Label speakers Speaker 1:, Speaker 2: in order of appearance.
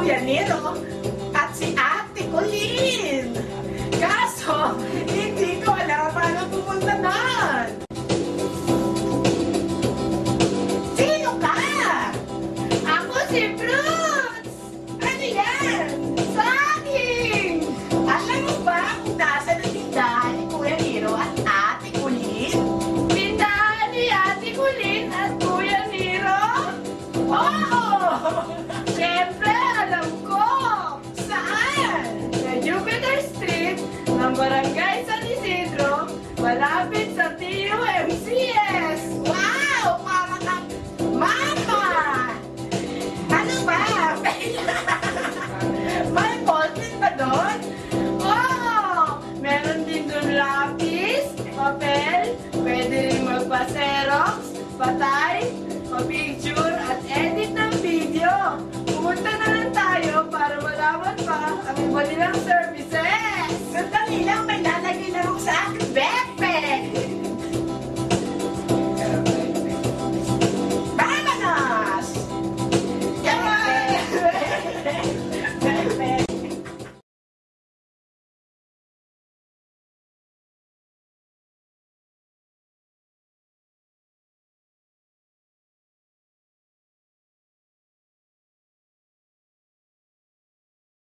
Speaker 1: Kuya Nero at si Ate Colleen. Kaso, hindi ko alam paano pumunta doon. Sino ka? Ako si Fruits! Ano yan? Saging! Alam mo ba kung nasa ng tindahan ni Kuya Nero at Ate Colleen? Tindahan ni Ate Colleen at Kuya Nero? Oo! Siyempre, alam ko! Saan? Sa Jupiter Street ng Barangay San Isidro, malapit sa TUMCS! Wow! Para kang mama! Ano ba? May ballpen ba doon? Oh! Meron din doon lapis, papel, pwede rin magpa-xerox, patay,